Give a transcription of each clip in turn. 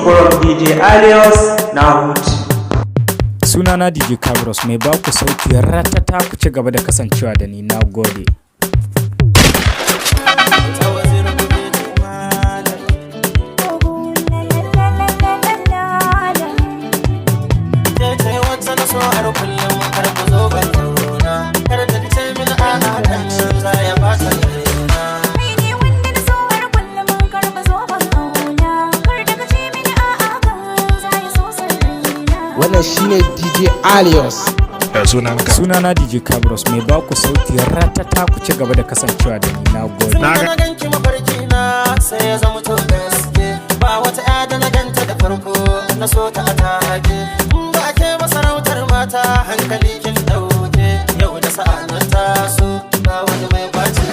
from DJ Alios na hutu. Sunana DJ Cabros mai ba ku sauti ratata, ku ci gaba da kasancewa da ni, na gode. Wannan shine DJ Alios. Sunana DJ Cabros mai ba ku sauti ratata, ku ci gaba da kasancewa da ni, na gode. Na ganki mafarki na sai ya zama to gaske, ba wata ƴa da na ganta da farko na so ta atake, ba ake masarautar mata hankali kin dauke, yau da sa'a na taso ba wani mai kwace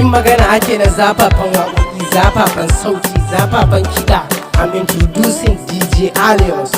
magana ake na zafafan waƙoƙi, zafafan sauti, zafafan kiɗa. I'm introducing DJ Alios.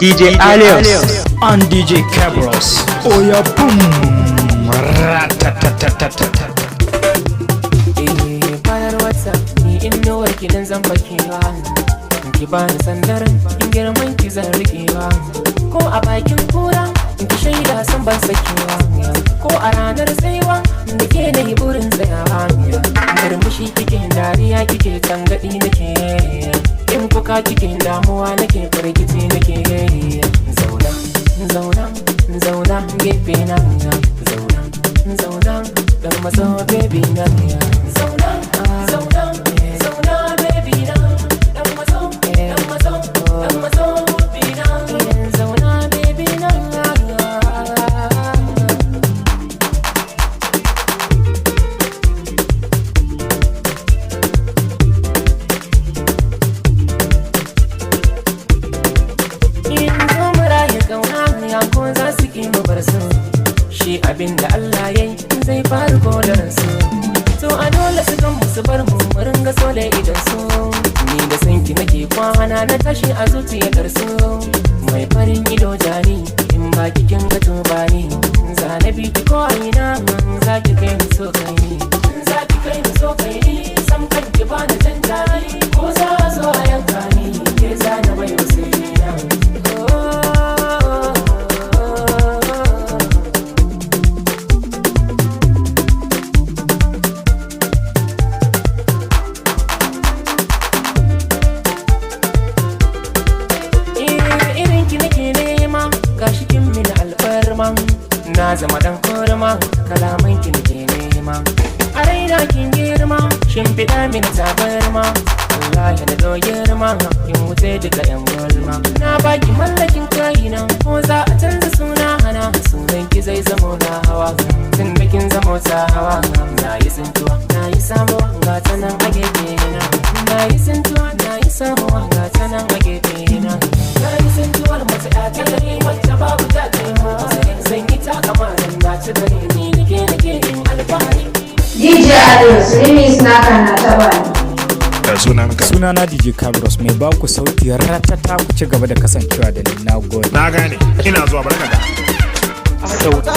DJ Alios on DJ Cabros. Oh yeah, boom, ratatatatata. Fadar WhatsApp ni in nawa kidan zan bakewa, ki bani sandar in girman ki zan rikewa, ko a bakin kura in ki shaida san ban sakewa, ko a ranar tsayuwa da ke na yi burin tsayawa, murmushi kike dariya kike tangadi nake, in kuka kike damuwa nake firgici nake, zauna zauna zauna gefe na, zauna zauna dan maso baby na, zauna zauna zauna baby na, dan maso dan maso dan maso baby na, zauna baby na. Shi abinda Allah yayi zai faru ko da ransu, to a dole su kan musu bar mu ringa so da idan su, ni da sanki nake kwana na tashi a zuciyar su, mai farin ido jani in ba kikin ga to bani, za na bi ki ko aina za ki kai ni so kai ni, za ki kai ni so kai ni, sam kan ki ba da tantani, ko za a zo a yanka ni, ke za na bai wasu na. Na zama dan korma, kalaman ki nake nema, a raina kin girma, shimfiɗa mini tabarma, wallahi na zo girma in wuce duka yan gulma. Na baki mallakin kayina ko za a canza suna hana sunan ki zai zamo na hawa tun da kin zamo ta hawa. Na yi tsintuwa na yi samuwa ga ta nan a gefe na. Na yi tsintuwa na yi samuwa ga ta nan a gefe na. Na yi tsintuwar mace ta gari wacce babu ta taimo zan yi ta kama zan dace gari ni nake yin alfahari. DJ Alios remix naka na taba ni. Sunana DJ Cabros mai ba ku sauti ratata ku ci gaba da kasancewa da ni. Na gode. Na gane ina zuwa barka da sauti.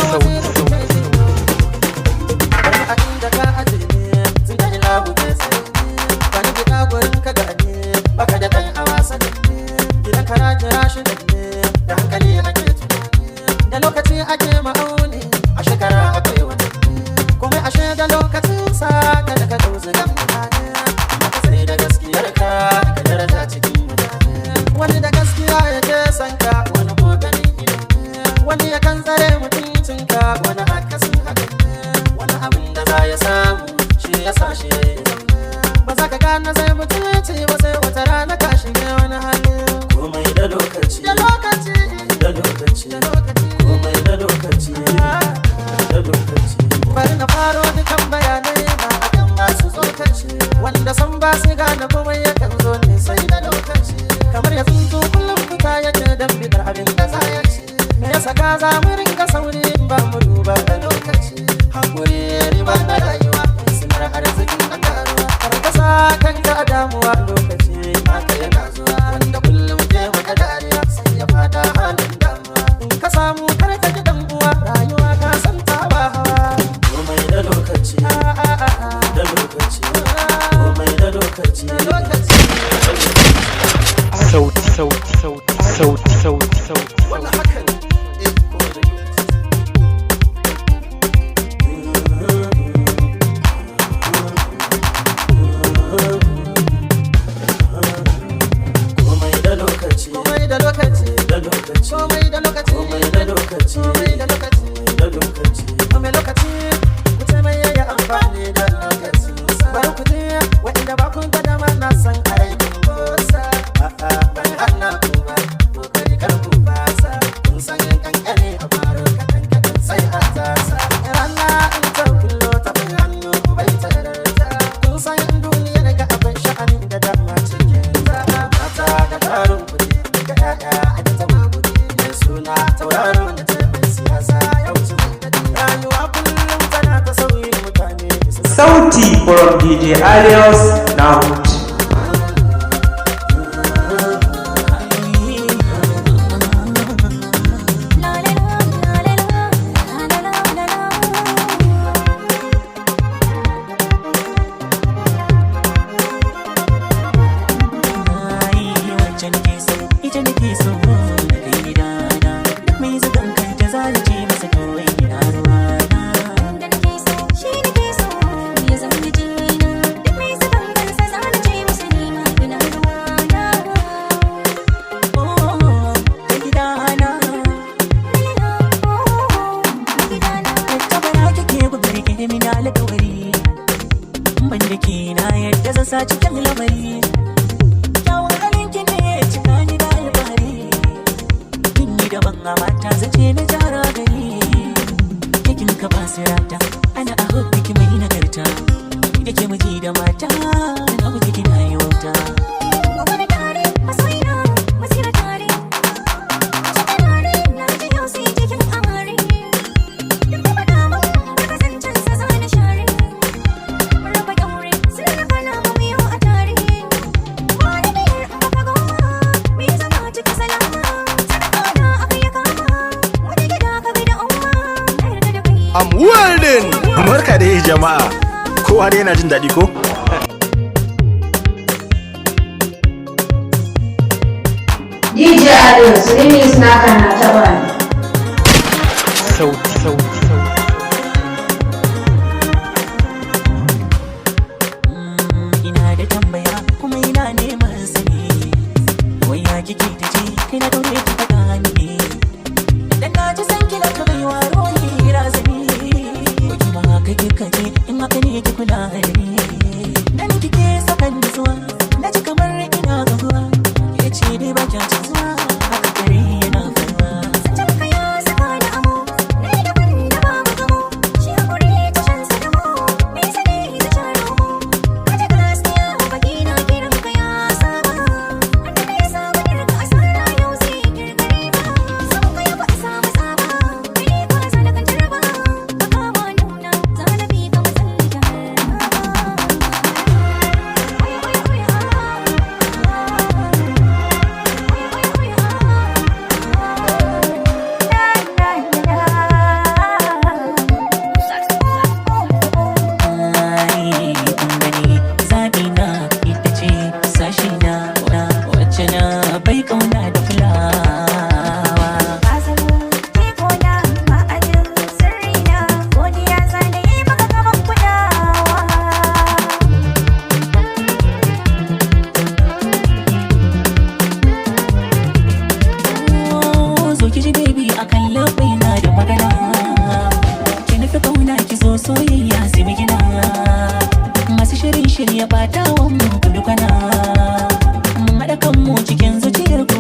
Da lokaci ake ma'auni a shekara akwai wani kuma ashe da lokacin sa kada ka dauzi ga mutane maka sai da gaskiyar ka ka daraja cikin mutane. Wani da gaskiya yake san ka wani ko gani wani ya kan tsare mutuncin ka wani akasin haka wani abin da za ya samu shi ya sa shi ba za ka gane sai mutunci ba sai wata rana ka shige wani hali. Komai da lokaci da lokaci da lokaci da lokaci komai da lokaci da lokaci. Bari na faro dukan bayanai ba akan masu tsokaci wanda san ba su gane komai yakan zo ne sai da lokaci. Kamar ya tsinto kullum fita yake dan bidar abin da za ya ci. Me yasa ka za mu ringa sauri ba mu duba da lokaci. Hakuri riba na rayuwa sinar arzikin a karuwa. Kar ka sa kanka a damuwa lokaci haka yana zuwa wanda kullum ke maka dariya sai ya fada halin damuwa. In ka samu kar ka ji dan uwa rayuwa ka san ta ba hawa. Komai da lokaci da lokaci komai da lokaci da lokaci. Sauti wannan hakan komai da lokaci komai da lokaci da lokaci komai da lokaci komai da lokaci komai da lokaci da lokaci komai lokaci kuce mai yayi amfani da lokaci. Bari ku je wanda ba kun ga dama na san aikin bosa bari Allah ku ba kokari kar ku basa kun san kankane a faro kadan sai a tasa. Rana in ta kullo ta hannu bai tararta kun san duniya daga abin sha'ani da dama cikin ta mata da tarin kudi ga yaya da zama kudi mai suna tauraro da tabbin siyasa yau su rayuwa kullum tana ta sauyin mutane. Sauti from DJ Alios na hutu. Barka da jama'a, kowa dai yana jin daɗi ko? DJ Alios remix naka na taba ni. Sauti. Ina da tambaya kuma ina neman sani. Wai ya kike ta ce kai na dole ki faɗa ni. Dan na ji san kila ka bai waro ni razani. Ki ma kai kika je in haka ne ki kula da ni. Dan kike sakan da zuwa na ji kamar ina gaguwa ya ce dai ba kya zuwa haka kare yana faruwa zancen ka ya saka da amo na yi da wanda ba mu gamo shi hakuri ta shan sa da mu mai sani ta shan romo ka ji gaskiya baki na kiran ka ya saba wanda bai saba kirka asara yau sai kirkare ba sau ka ya ba saba saba kai ba za da kan jarba ka kama nuna zanabi ka matsalli ta bai kauna da fulawa ka zamo jiko na ma'ajin sirri na godiya zane yi maka gaban kulawa zo ki ji baby akan labai na da magana ki nufi kauna ki zo soyayya sai mu gina masu shirin shirya batawan mu kudu kana haɗa kanmu cikin zuciyar ku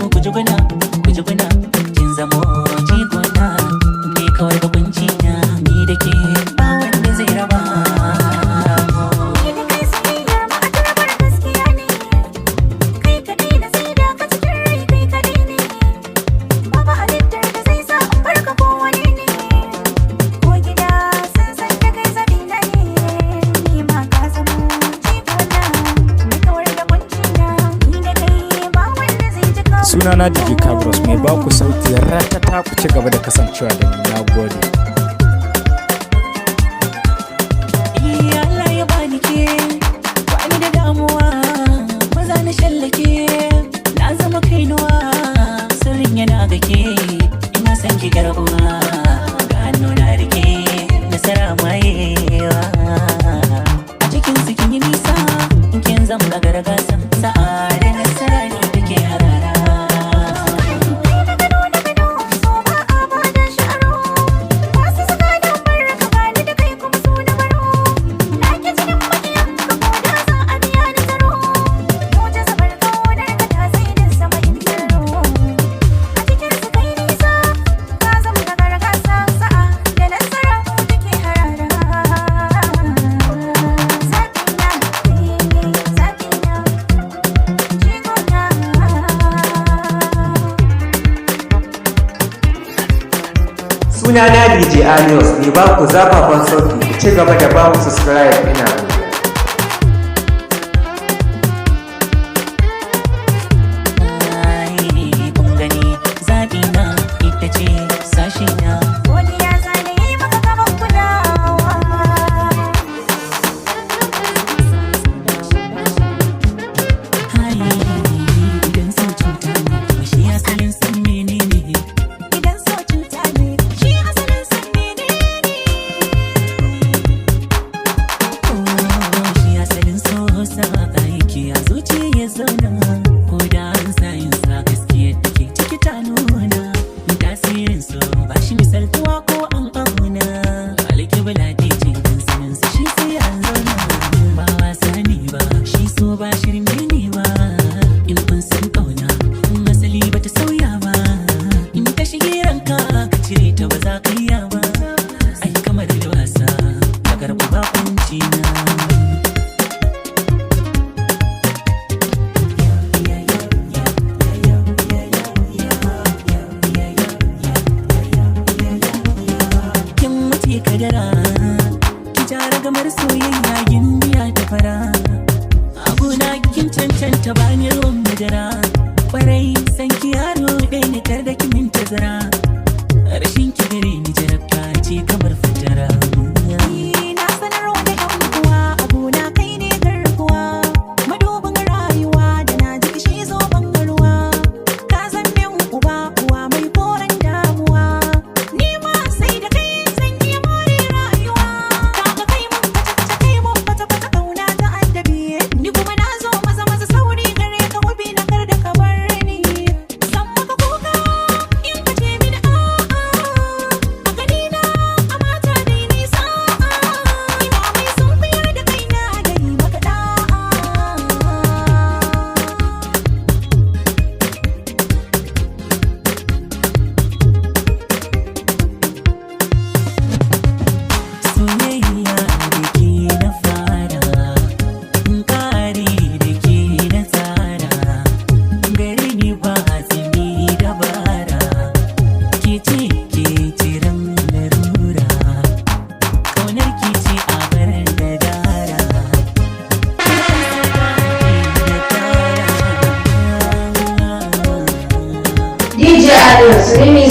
kujuguna kin zamo jigona ne kawai da kunci na ni da ke ba wanda zai raba ni da kai soyayyar ba a tarbar gaskiya ne kai kaɗai na sai da ka cikin rai kai kaɗai ne babu halittar da zai sa in barka ko wani ne ko gida sun san da kai zabi na ne ni ma ka zamo jigona ne kawai da kunci na ni da kai ba wanda zai ji kawo Sunana DJ Cabros mai ba ku sauti ratata ku ci gaba da kasancewa da ni. Na gode. Allah ya bani ke bani da damuwa maza na shallake na zama kainuwa sirrin yana ga ke ina son ki garbuwa ga hannu na rike nasara mayewa a cikin su kin yi nisa kin zama da gargasa sa'a da nasara ne take harara Sunana DJ Alios ne ba ku zafafan sauti ku ci gaba da ba mu subscribe ina godiya. kun gani zaɓi na ita ce sashi na godiya zane yi maka gaban kulawa idan so cuta ne shi asalin san menene idan so cuta ne shi asalin san menene shi asalin so sa aiki a zuciya zauna ko da an sayin sa gaskiya take ciki ta nuna tasirin so ba shi misaltuwa ko an auna alƙibla ce dan sanin sa shi sai an zauna ba wasa ne ba shi so ba shirme ne ba in kun san kauna asali ba ta sauya ba in ta shige ranka ka cire ta ba za ka iya ba ai kamar da wasa ka karɓi bakunci na kadara ki jara gamar soyayya gimbiya ta fara abuna kin cancanta bani ruwan madara kwarai san ki yaro dai ne tar da kimin tazara rashin ki gare ni jarabta ce kamar fitara na sanarwa da yan uwa abuna kai ne garkuwa madubin rayuwa da na ji kishi zo bangarwa ka zan min uba uwa mai koren damuwa ni ma sai da kai ni kuma na zo maza maza sauri gare ka wabi na kar da ka bar ni san maka kuka in ka ce mini a'a a gani na a mata dai nisa remix